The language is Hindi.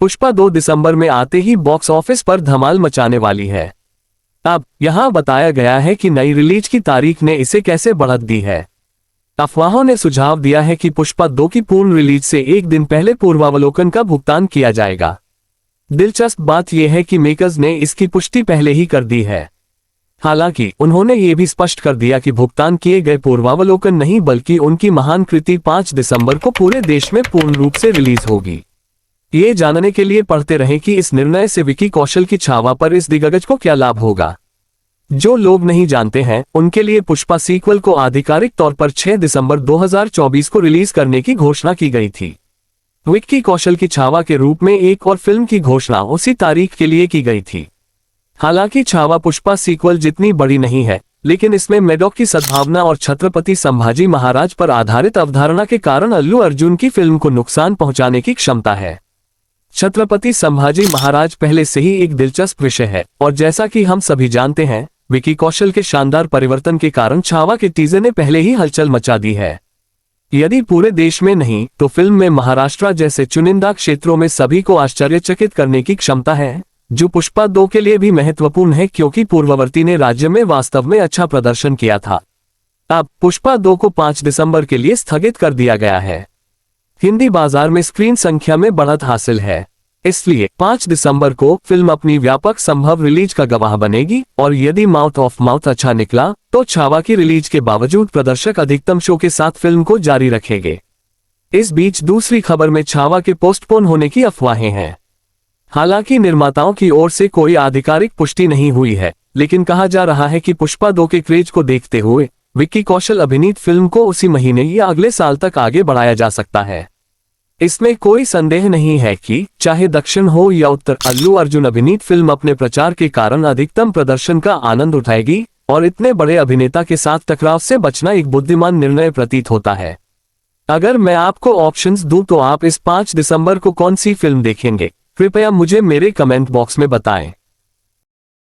पुष्पा 2 दिसंबर में आते ही बॉक्स ऑफिस पर धमाल मचाने वाली है। अब यहां बताया गया है कि नई रिलीज की तारीख ने इसे कैसे बढ़त दी है। अफवाहों ने सुझाव दिया है कि पुष्पा 2 की पूर्ण रिलीज से एक दिन पहले पूर्वावलोकन का भुगतान किया जाएगा। दिलचस्प बात यह है कि मेकर्स ने इसकी पुष्टि पहले ही कर दी है। हालांकि उन्होंने ये भी स्पष्ट कर दिया कि भुगतान किए गए पूर्वावलोकन नहीं बल्कि उनकी महान कृति 5 दिसंबर को पूरे देश में पूर्ण रूप से रिलीज होगी। ये जानने के लिए पढ़ते रहें कि इस निर्णय से विकी कौशल की छावा पर इस दिग्गज को क्या लाभ होगा। जो लोग नहीं जानते हैं उनके लिए पुष्पा सीक्वल को आधिकारिक तौर पर 6 दिसंबर 2024 को रिलीज करने की घोषणा की गई थी। विक्की कौशल की छावा के रूप में एक और फिल्म की घोषणा उसी तारीख के लिए की गई थी। हालांकि छावा पुष्पा सीक्वल जितनी बड़ी नहीं है, लेकिन इसमें मेडॉक की सद्भावना और छत्रपति संभाजी महाराज पर आधारित अवधारणा के कारण अल्लू अर्जुन की फिल्म को नुकसान पहुंचाने की क्षमता है। छत्रपति संभाजी महाराज पहले से ही एक दिलचस्प विषय है और जैसा कि हम सभी जानते हैं, विकी कौशल के शानदार परिवर्तन के कारण छावा के टीजर ने पहले ही हलचल मचा दी है। यदि पूरे देश में नहीं तो फिल्म में महाराष्ट्र जैसे चुनिंदा क्षेत्रों में सभी को आश्चर्यचकित करने की क्षमता है, जो पुष्पा 2 के लिए भी महत्वपूर्ण है क्योंकि पूर्ववर्ती ने राज्य में वास्तव में अच्छा प्रदर्शन किया था। अब पुष्पा 2 को 5 दिसंबर के लिए स्थगित कर दिया गया है। हिंदी बाजार में स्क्रीन संख्या में बढ़त हासिल है, इसलिए 5 दिसंबर को फिल्म अपनी व्यापक संभव रिलीज का गवाह बनेगी और यदि माउथ ऑफ माउथ अच्छा निकला तो छावा की रिलीज के बावजूद प्रदर्शक अधिकतम शो के साथ फिल्म को जारी रखेंगे। इस बीच दूसरी खबर में छावा के पोस्टपोन होने की अफवाहें हैं। हालांकि निर्माताओं की ओर से कोई आधिकारिक पुष्टि नहीं हुई है, लेकिन कहा जा रहा है कि पुष्पा 2 के क्रेज को देखते हुए विक्की कौशल अभिनीत फिल्म को उसी महीने या अगले साल तक आगे बढ़ाया जा सकता है। इसमें कोई संदेह नहीं है कि चाहे दक्षिण हो या उत्तर, अल्लू अर्जुन अभिनीत फिल्म अपने प्रचार के कारण अधिकतम प्रदर्शन का आनंद उठाएगी और इतने बड़े अभिनेता के साथ टकराव से बचना एक बुद्धिमान निर्णय प्रतीत होता है। अगर मैं आपको ऑप्शंस दूं तो आप इस 5 दिसंबर को कौन सी फिल्म देखेंगे? कृपया मुझे मेरे कमेंट बॉक्स में बताएं।